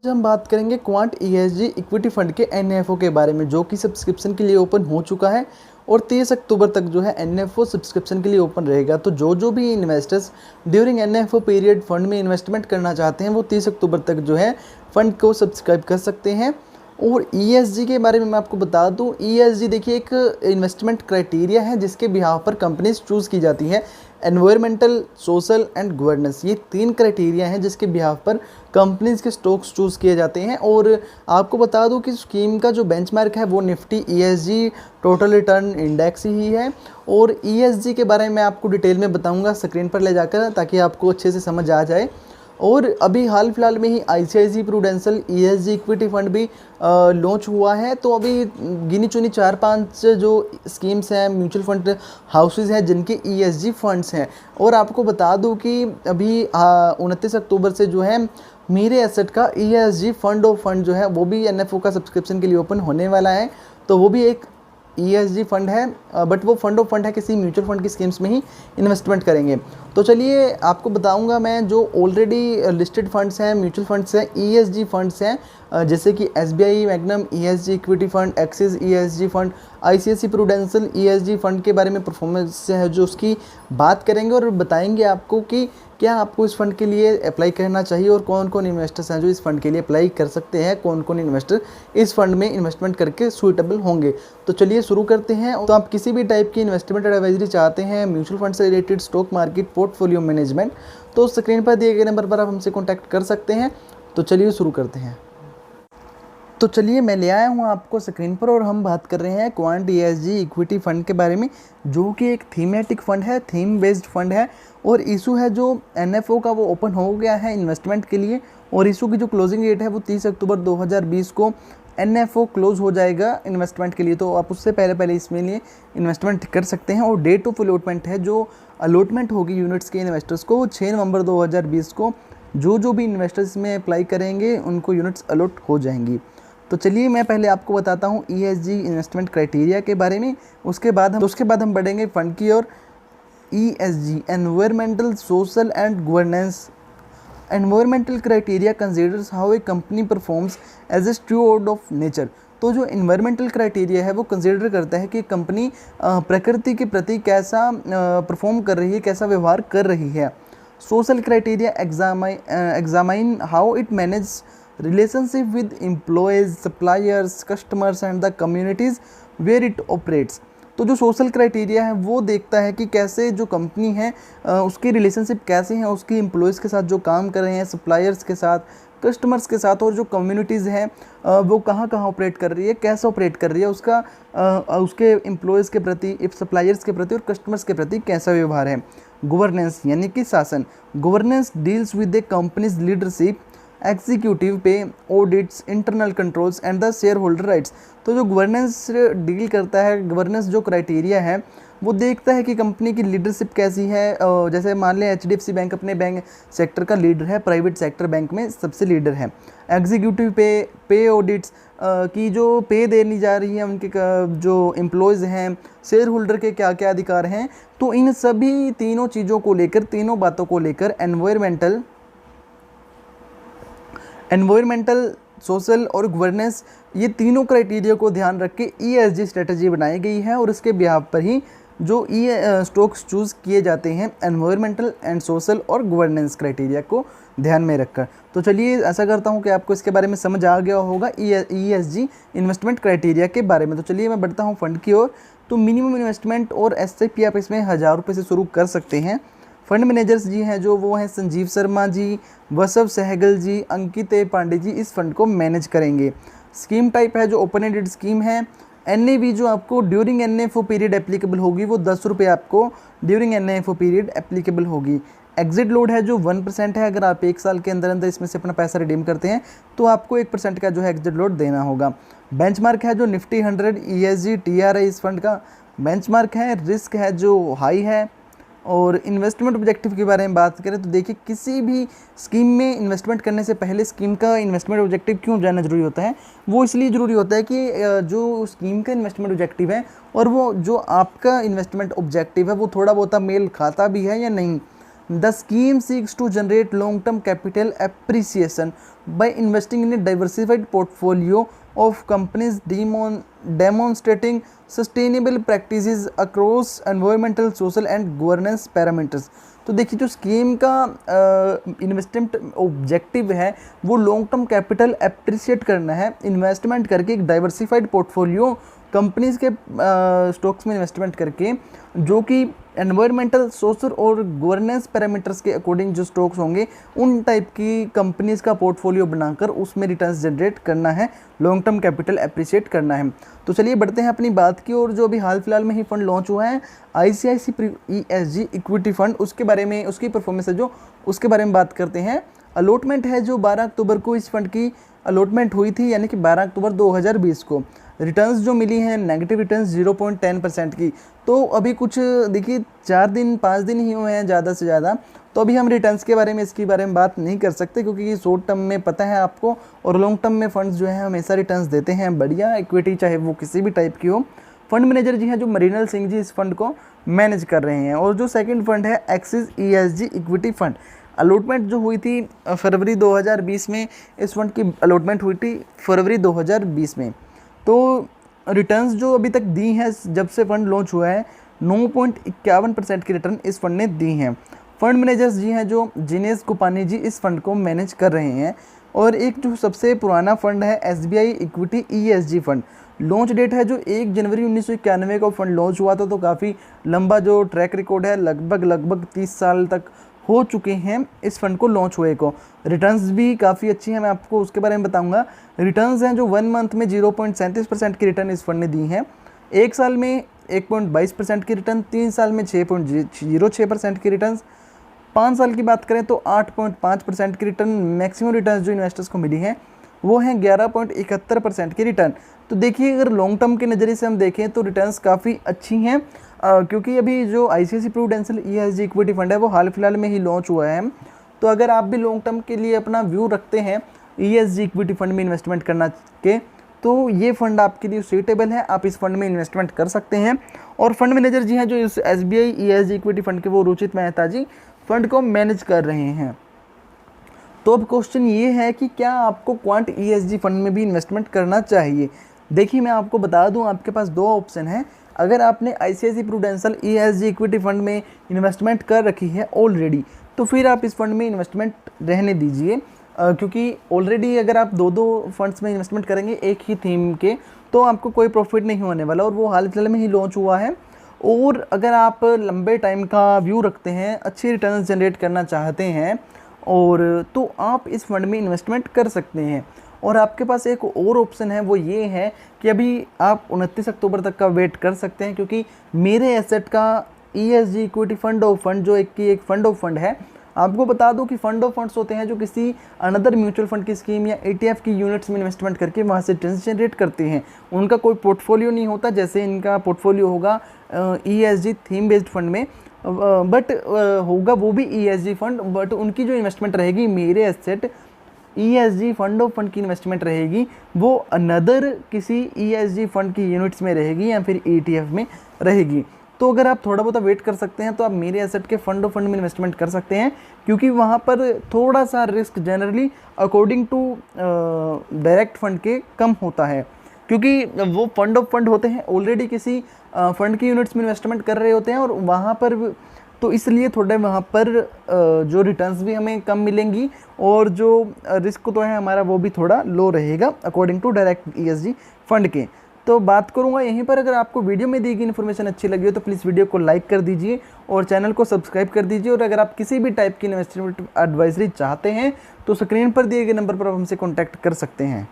आज हम बात करेंगे क्वांट ईएसजी इक्विटी फंड के एनएफओ के बारे में, जो कि सब्सक्रिप्शन के लिए ओपन हो चुका है और 30 अक्टूबर तक जो है एनएफओ सब्सक्रिप्शन के लिए ओपन रहेगा। तो जो भी investors during NFO period fund में इन्वेस्टमेंट करना चाहते हैं वो 30 अक्टूबर तक जो है फंड को सब्सक्राइब कर सकते हैं। और ईएसजी के बारे में मैं आपको बता दूं, ईएसजी देखिए एक इन्वेस्टमेंट क्राइटेरिया है जिसके बिहाफ पर कंपनीज चूज़ की जाती है। एनवायरमेंटल, सोशल एंड गवर्नेंस, ये 3 क्राइटेरिया हैं जिसके बिहाफ पर कंपनीज के स्टॉक्स चूज़ किए जाते हैं। और आपको बता दूं कि स्कीम का जो बेंचमार्क है वो Nifty ESG total return index ही है। और ईएसजी के बारे में मैं आपको डिटेल में बताऊंगा स्क्रीन पर ले जाकर, ताकि आपको अच्छे से समझ आ जाए। और अभी हाल फिलहाल में ही ICICI Prudential ESG equity fund भी लॉन्च हुआ है। तो अभी गिनी चुनी 4-5 जो स्कीम्स हैं, म्यूचुअल फंड हाउसेज हैं जिनके ईएसजी फंड्स हैं। और आपको बता दूं कि अभी 29 अक्टूबर से जो है मेरे एसेट का ईएसजी फंड ऑफ फंड जो है वो भी एनएफओ का सब्सक्रिप्शन के लिए ओपन होने वाला है। तो वो भी एक ईएसजी फंड है, बट वो फंड ऑफ फंड है, किसी म्यूचुअल फंड की स्कीम्स में ही इन्वेस्टमेंट करेंगे। तो चलिए आपको बताऊंगा मैं जो ऑलरेडी लिस्टेड फंड्स हैं, म्यूचुअल फंड्स हैं, ईएसजी फंड्स हैं, जैसे कि SBI magnum ESG equity fund, axis ESG fund, ICICI Prudential ESG fund के बारे में परफॉर्मेंस है जो उसकी बात करेंगे और बताएंगे आपको कि क्या आपको इस फंड के लिए अप्लाई करना चाहिए और कौन कौन इन्वेस्टर्स हैं जो इस फंड के लिए अप्लाई कर सकते हैं, कौन कौन इन्वेस्टर इस फंड में इन्वेस्टमेंट करके सूटेबल होंगे। तो चलिए शुरू करते हैं। तो आप किसी भी टाइप की इन्वेस्टमेंट एडवाइजरी चाहते हैं, म्यूचुअल फंड से related, stock market, portfolio management, तो स्क्रीन पर दिए गए नंबर पर आप हमसे कॉन्टैक्ट कर सकते हैं। तो चलिए शुरू करते हैं। तो चलिए मैं ले आया हूँ आपको स्क्रीन पर और हम बात कर रहे हैं क्वांट ईएसजी इक्विटी फंड के बारे में, जो कि एक थीमेटिक फंड है, थीम बेस्ड फंड है। और इशू है जो एनएफओ का वो ओपन हो गया है इन्वेस्टमेंट के लिए। और इशू की जो क्लोजिंग डेट है वो 30 अक्टूबर 2020 को एनएफओ क्लोज हो जाएगा इन्वेस्टमेंट के लिए। तो आप उससे पहले इसमें लिए इन्वेस्टमेंट कर सकते हैं। और डेट ऑफ अलॉटमेंट है, जो अलॉटमेंट होगी यूनिट्स के इन्वेस्टर्स को, वो 6 नवंबर 2020 को जो भी इन्वेस्टर्स में अप्लाई करेंगे उनको यूनिट्स अलॉट हो जाएंगी। तो चलिए मैं पहले आपको बताता हूँ ईएसजी इन्वेस्टमेंट क्राइटेरिया के बारे में, उसके बाद हम बढ़ेंगे फंड की ओर। ESG environmental, social and governance. Environmental criteria considers how a company performs as a steward of nature. तो जो इन्वायरमेंटल क्राइटेरिया है वो कंसीडर करता है कि कंपनी प्रकृति के प्रति कैसा परफॉर्म कर रही है, कैसा व्यवहार कर रही है। Social criteria examine how it manage relationship with employees, suppliers, customers and the communities where it operates। तो जो सोशल क्राइटेरिया है वो देखता है कि कैसे जो कंपनी है उसकी रिलेशनशिप कैसे हैं, उसकी एम्प्लॉयज़ के साथ जो काम कर रहे हैं, सप्लायर्स के साथ, कस्टमर्स के साथ, और जो कम्युनिटीज़ हैं वो कहाँ ऑपरेट कर रही है, कैसे ऑपरेट कर रही है, उसका उसके एम्प्लॉयज़ के प्रति, सप्लायर्स के प्रति और कस्टमर्स के प्रति कैसा व्यवहार है। गवर्नेंस यानी कि शासन। Governance deals with the company's leadership, executive pay, audits, internal controls and the share holder rights. तो जो गवर्नेंस डील करता है, गवर्नेंस जो क्राइटेरिया है वो देखता है कि कंपनी की लीडरशिप कैसी है। जैसे मान लें एचडीएफसी बैंक अपने बैंक सेक्टर का लीडर है, प्राइवेट सेक्टर बैंक में सबसे लीडर है। एग्जीक्यूटिव पे ऑडिट्स की जो पे देनी जा रही है उनके जो एम्प्लॉयज़ हैं, शेयर होल्डर के क्या क्या अधिकार हैं। तो इन सभी तीनों चीज़ों को लेकर, तीनों बातों को लेकर एनवायरमेंटल, सोशल और गवर्नेंस, ये तीनों क्राइटेरिया को ध्यान रख के ईएसजी स्ट्रेटजी बनाई गई है। और इसके बिहाफ पर ही जो स्टॉक्स चूज़ किए जाते हैं एनवायरमेंटल एंड सोशल और गवर्नेंस क्राइटेरिया को ध्यान में रखकर। तो चलिए ऐसा करता हूँ कि आपको इसके बारे में समझ आ गया होगा ईएसजी इन्वेस्टमेंट क्राइटेरिया के बारे में। तो चलिए मैं बढ़ता हूँ फंड की ओर। तो मिनिमम इन्वेस्टमेंट और एसआईपी आप इसमें 1000 रुपये से शुरू कर सकते हैं। फंड मैनेजर्स जी हैं जो वो हैं संजीव शर्मा जी, वसव सहगल जी, अंकित पांडे जी इस फंड को मैनेज करेंगे। स्कीम टाइप है जो ओपन एंडेड स्कीम है। एनएवी जो आपको ड्यूरिंग एनएफओ पीरियड एप्लीकेबल होगी वो 10 रुपये आपको ड्यूरिंग एनएफओ पीरियड एप्लीकेबल होगी। एग्जिट लोड है जो 1% है। अगर आप 1 साल के अंदर इसमें से अपना पैसा रिडीम करते हैं तो आपको 1% का जो है एग्जिट लोड देना होगा। बेंचमार्क है जो निफ्टी 100 ईएसजी टीआर है, इस फंड का बेंचमार्क है। रिस्क है जो हाई है। और इन्वेस्टमेंट ऑब्जेक्टिव के बारे में बात करें तो देखिए, किसी भी स्कीम में इन्वेस्टमेंट करने से पहले स्कीम का इन्वेस्टमेंट ऑब्जेक्टिव क्यों जानना जरूरी होता है। वो इसलिए ज़रूरी होता है कि जो स्कीम का इन्वेस्टमेंट ऑब्जेक्टिव है और वो जो आपका इन्वेस्टमेंट ऑब्जेक्टिव है वो थोड़ा बहुत मेल खाता भी है या नहीं। The scheme seeks to generate long term capital appreciation by investing in a diversified portfolio of companies demonstrating sustainable practices across environmental, social and governance parameters. तो देखिए जो स्कीम का इन्वेस्टमेंट ऑब्जेक्टिव है वो लॉन्ग टर्म कैपिटल एप्रिसिएट करना है, investment करके एक डाइवर्सिफाइड पोर्टफोलियो कंपनीज़ के स्टॉक्स में इन्वेस्टमेंट करके, जो कि एनवायरमेंटल, सोशल और गवर्नेंस पैरामीटर्स के अकॉर्डिंग जो स्टॉक्स होंगे उन टाइप की कंपनीज़ का पोर्टफोलियो बनाकर उसमें रिटर्न्स जनरेट करना है, लॉन्ग टर्म कैपिटल एप्रिसिएट करना है। तो चलिए बढ़ते हैं अपनी बात की और जो अभी हाल फिलहाल में ही फंड लॉन्च हुआ है ICICI ESG इक्विटी फंड, उसके बारे में, उसकी परफॉर्मेंस है जो, उसके बारे में बात करते हैं। अलॉटमेंट है जो 12 अक्टूबर को इस फंड की अलॉटमेंट हुई थी, यानी कि 12 अक्टूबर 2020 को। रिटर्न्स जो मिली हैं नेगेटिव रिटर्न्स 0.10% की। तो अभी कुछ देखिए 4 दिन 5 दिन ही हुए हैं ज़्यादा से ज़्यादा, तो अभी हम रिटर्न्स के बारे में, इसके बारे में बात नहीं कर सकते क्योंकि ये शॉर्ट टर्म में पता है आपको, और लॉन्ग टर्म में फंड्स जो है हमेशा रिटर्न्स देते हैं बढ़िया, इक्विटी चाहे वो किसी भी टाइप की हो। फंड मैनेजर जी हैं जो मरीनल सिंह जी इस फंड को मैनेज कर रहे हैं। और जो सेकंड फंड है axis ESG equity fund, allotment जो हुई थी फरवरी 2020 में, इस फंड की अलॉटमेंट हुई थी फरवरी 2020 में। तो रिटर्न्स जो अभी तक दी हैं जब से फंड लॉन्च हुआ है 9.51% की रिटर्न इस फंड ने दी हैं। फंड मैनेजर्स जी हैं जो जिनेश कुपानी जी इस फंड को मैनेज कर रहे हैं। और एक जो सबसे पुराना फंड है SBI equity ESG fund, launch date है जो 1 जनवरी 1991 को फंड लॉन्च हुआ था। तो काफ़ी लंबा जो ट्रैक रिकॉर्ड है, लगभग 30 साल तक हो चुके हैं इस फंड को लॉन्च हुए को। रिटर्न्स भी काफ़ी अच्छी हैं, मैं आपको उसके बारे में बताऊंगा। रिटर्न्स हैं जो 1 मंथ में 0.37% की रिटर्न इस फंड ने दी हैं, 1 साल में 1.22% की रिटर्न, 3 साल में 6.06% की रिटर्न, 5 साल की बात करें तो 8.5% की रिटर्न। मैक्सिमम रिटर्न जो इन्वेस्टर्स को मिली हैं वो हैं 11.71% की रिटर्न। तो देखिए अगर लॉन्ग टर्म के नज़रिए से हम देखें तो रिटर्न्स काफ़ी अच्छी हैं, क्योंकि अभी जो ICICI prudential ESG equity fund है वो हाल फिलहाल में ही लॉन्च हुआ है। तो अगर आप भी लॉन्ग टर्म के लिए अपना व्यू रखते हैं ESG इक्विटी फंड में इन्वेस्टमेंट करना के, तो ये फंड आपके लिए सूटेबल है, आप इस फंड में इन्वेस्टमेंट कर सकते हैं। और फंड मैनेजर जी हैं जो इस SBI ESG इक्विटी फंड के, वो रुचित मेहता जी फंड को मैनेज कर रहे हैं। तो अब क्वेश्चन ये है कि क्या आपको क्वांट ESG फंड में भी इन्वेस्टमेंट करना चाहिए। देखिए मैं आपको बता दूं, आपके पास 2 ऑप्शन हैं। अगर आपने ICICI prudential ESG equity fund में इन्वेस्टमेंट कर रखी है ऑलरेडी, तो फिर आप इस फंड में इन्वेस्टमेंट रहने दीजिए, क्योंकि ऑलरेडी अगर आप 2-2 फंड्स में इन्वेस्टमेंट करेंगे एक ही थीम के, तो आपको कोई प्रॉफिट नहीं होने वाला, और वो हाल फिलहाल में ही लॉन्च हुआ है। और अगर आप लंबे टाइम का व्यू रखते हैं, अच्छी रिटर्न जनरेट करना चाहते हैं, और तो आप इस फंड में इन्वेस्टमेंट कर सकते हैं। और आपके पास एक और ऑप्शन है, वो ये है कि अभी आप 29 अक्टूबर तक का वेट कर सकते हैं, क्योंकि मेरे एसेट का ESG equity fund of fund जो एक फंड ऑफ फंड है, आपको बता दूं कि फंड ऑफ फंड्स होते हैं जो किसी अनदर म्यूचुअल फंड की स्कीम या ETF की यूनिट्स में इन्वेस्टमेंट करके वहाँ से रिटर्न जनरेट करते हैं। उनका कोई पोर्टफोलियो नहीं होता जैसे इनका पोर्टफोलियो होगा ESG थीम बेस्ड फंड में, बट होगा वो भी ESG फंड, बट उनकी जो इन्वेस्टमेंट रहेगी, मेरे asset ESG fund of fund की इन्वेस्टमेंट रहेगी, वो अनदर किसी ESG फंड की यूनिट्स में रहेगी या फिर ETF में रहेगी। तो अगर आप थोड़ा बहुत वेट कर सकते हैं तो आप मेरे एसेट के फंड ऑफ फंड में इन्वेस्टमेंट कर सकते हैं, क्योंकि वहाँ पर थोड़ा सा risk generally according to direct fund के कम होता है, क्योंकि वो फंड ऑफ फंड होते हैं ऑलरेडी किसी फंड की यूनिट्स में इन्वेस्टमेंट कर रहे होते हैं, और वहाँ पर तो इसलिए थोड़े वहाँ पर जो रिटर्न्स भी हमें कम मिलेंगी, और जो रिस्क तो है हमारा वो भी थोड़ा लो रहेगा according to direct ESG fund के। तो बात करूँगा यहीं पर। अगर आपको वीडियो में दी गई इन्फॉर्मेशन अच्छी लगी हो तो प्लीज़ वीडियो को लाइक कर दीजिए और चैनल को सब्सक्राइब कर दीजिए। और अगर आप किसी भी टाइप की इन्वेस्टमेंट एडवाइजरी चाहते हैं तो स्क्रीन पर दिए गए नंबर पर आप हमसे कॉन्टैक्ट कर सकते हैं।